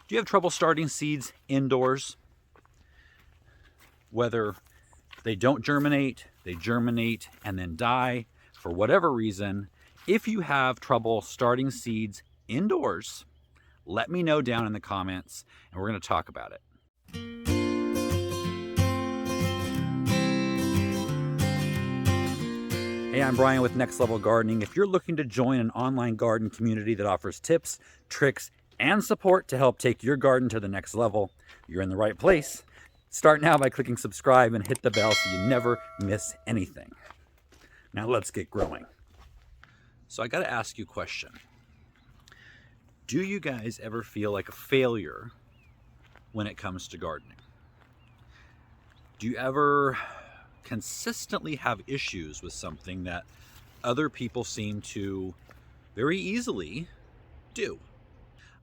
Do you have trouble starting seeds indoors? Whether they don't germinate, they germinate and then die for whatever reason. If you have trouble starting seeds indoors, let me know down in the comments and we're going to talk about it. Hey, I'm Brian with Next Level Gardening. If you're looking to join an online garden community that offers tips, tricks, and support to help take your garden to the next level, you're in the right place. Start now by clicking subscribe and hit the bell so you never miss anything. Now let's get growing. So I got to ask you a question. Do you guys ever feel like a failure when it comes to gardening? Do you ever consistently have issues with something that other people seem to very easily do?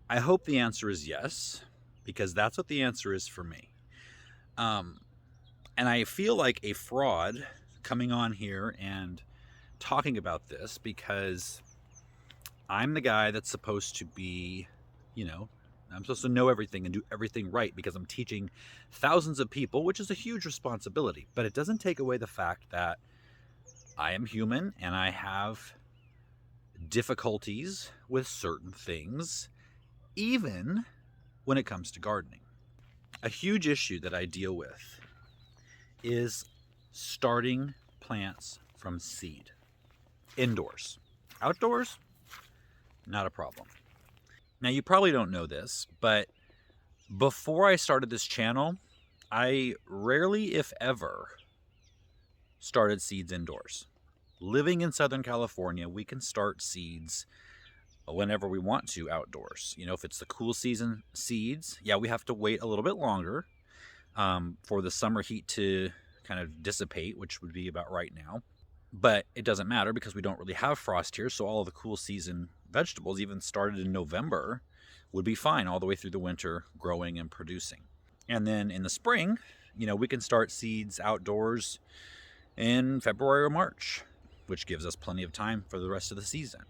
I hope the answer is yes, because that's what the answer is for me. And I feel like a fraud coming on here and talking about this because I'm the guy that's supposed to be, I'm supposed to know everything and do everything right because I'm teaching thousands of people, which is a huge responsibility. But it doesn't take away the fact that I am human and I have difficulties with certain things, even when it comes to gardening. A huge issue that I deal with is starting plants from seed. Indoors. Outdoors, not a problem. Now, you probably don't know this, but before I started this channel, I rarely, if ever, started seeds indoors. Living in Southern California, we can start seeds whenever we want to outdoors. If it's the cool season seeds, we have to wait a little bit longer for the summer heat to kind of dissipate, which would be about right now. But it doesn't matter because we don't really have frost here, so all of the cool season vegetables, even started in November, would be fine all the way through the winter, growing and producing. And then in the spring, we can start seeds outdoors in February or March, which gives us plenty of time for the rest of the season.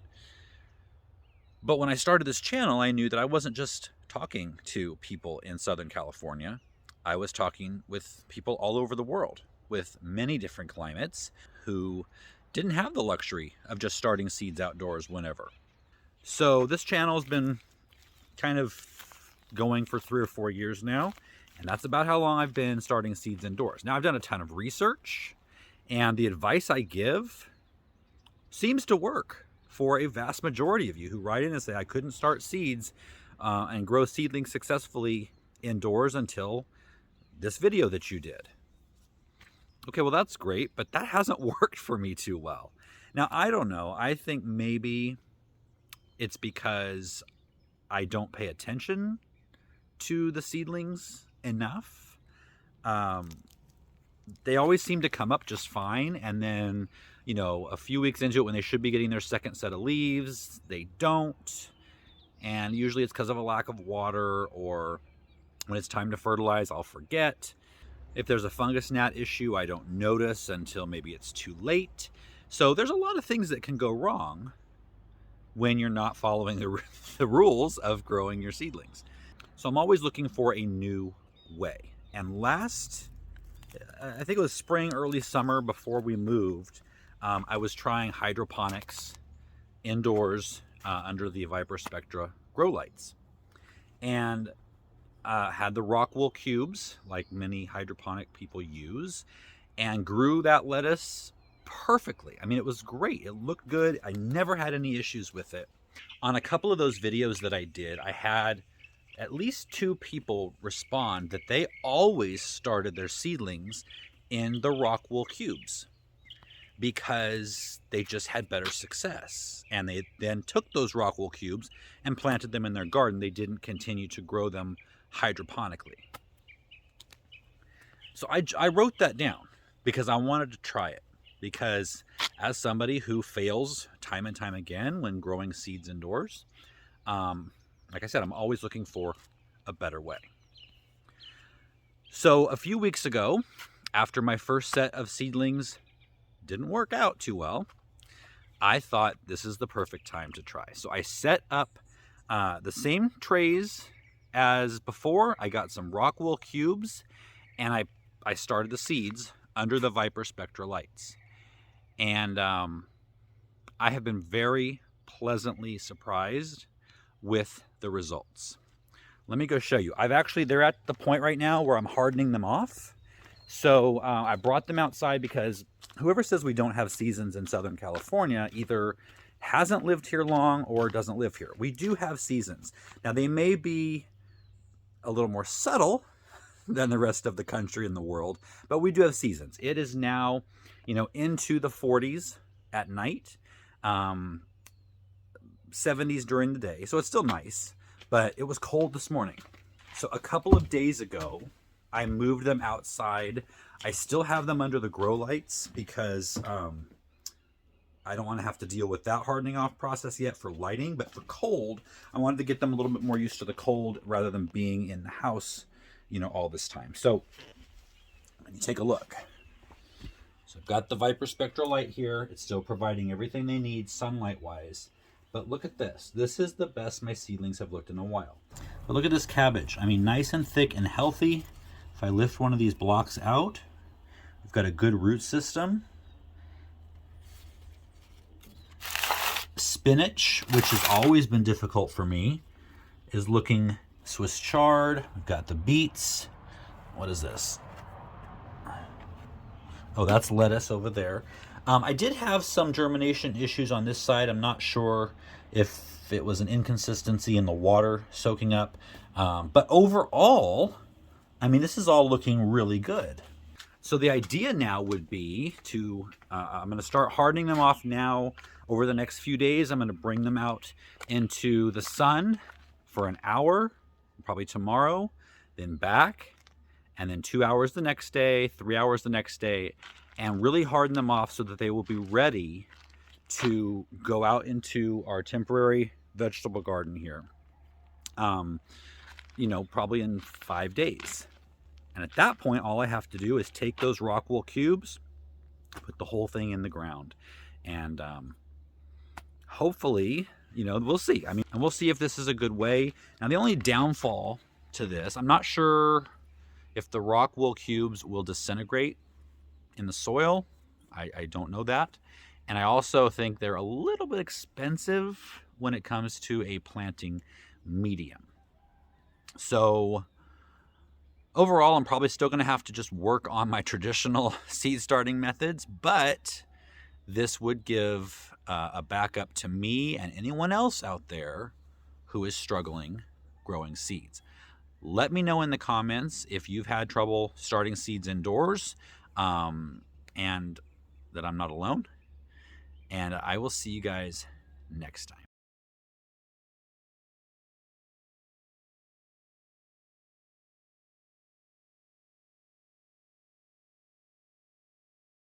But when I started this channel, I knew that I wasn't just talking to people in Southern California. I was talking with people all over the world, with many different climates, who didn't have the luxury of just starting seeds outdoors whenever. So this channel has been kind of going for 3 or 4 years now, and that's about how long I've been starting seeds indoors. Now, I've done a ton of research, and the advice I give seems to work for a vast majority of you who write in and say, I couldn't start seeds and grow seedlings successfully indoors until this video that you did. Okay, well, that's great, but that hasn't worked for me too well. Now, I don't know. I think maybe it's because I don't pay attention to the seedlings enough. They always seem to come up just fine, and then, a few weeks into it when they should be getting their second set of leaves, they don't. And usually it's because of a lack of water, or when it's time to fertilize, I'll forget. If there's a fungus gnat issue, I don't notice until maybe it's too late. So there's a lot of things that can go wrong when you're not following the rules of growing your seedlings. So I'm always looking for a new way. And I think it was spring, early summer, before we moved, I was trying hydroponics indoors under the Viper Spectra grow lights. And had the rock wool cubes, like many hydroponic people use, and grew that lettuce perfectly. I mean, it was great. It looked good. I never had any issues with it. On a couple of those videos that I did, I had at least 2 people respond that they always started their seedlings in the rock wool cubes because they just had better success. And they then took those rock wool cubes and planted them in their garden. They didn't continue to grow them hydroponically. So I wrote that down because I wanted to try it. Because as somebody who fails time and time again when growing seeds indoors, like I said, I'm always looking for a better way. So a few weeks ago, after my first set of seedlings didn't work out too well, I thought this is the perfect time to try. So I set up the same trays as before. I got some rock wool cubes, and I started the seeds under the Viper Spectra lights. And I have been very pleasantly surprised with the results. Let me go show you. They're at the point right now where I'm hardening them off. So I brought them outside because whoever says we don't have seasons in Southern California either hasn't lived here long or doesn't live here. We do have seasons. Now, they may be a little more subtle than the rest of the country and the world, but we do have seasons. It is now, into the 40s at night, 70s during the day. So it's still nice, but it was cold this morning. So a couple of days ago, I moved them outside. I still have them under the grow lights because I don't want to have to deal with that hardening off process yet for lighting, but for cold, I wanted to get them a little bit more used to the cold rather than being in the house, all this time. So let me take a look. So I've got the Viper Spectral light here. It's still providing everything they need sunlight-wise. But look at this. This is the best my seedlings have looked in a while. But look at this cabbage. I mean, nice and thick and healthy. If I lift one of these blocks out, we've got a good root system. Spinach, which has always been difficult for me, is looking Swiss chard. We've got the beets. What is this? Oh, that's lettuce over there. I did have some germination issues on this side. I'm not sure if it was an inconsistency in the water soaking up. But overall, I mean, this is all looking really good. So the idea now would be to, I'm going to start hardening them off now. Over the next few days, I'm going to bring them out into the sun for an hour, probably tomorrow, then back, and then 2 hours the next day, 3 hours the next day, and really harden them off so that they will be ready to go out into our temporary vegetable garden here, probably in 5 days. And at that point, all I have to do is take those rock wool cubes, put the whole thing in the ground, and hopefully, we'll see. And we'll see if this is a good way. Now, the only downfall to this, I'm not sure if the rock wool cubes will disintegrate in the soil. I don't know that. And I also think they're a little bit expensive when it comes to a planting medium. So overall, I'm probably still going to have to just work on my traditional seed starting methods, but this would give a backup to me and anyone else out there who is struggling growing seeds. Let me know in the comments if you've had trouble starting seeds indoors, and that I'm not alone. And I will see you guys next time.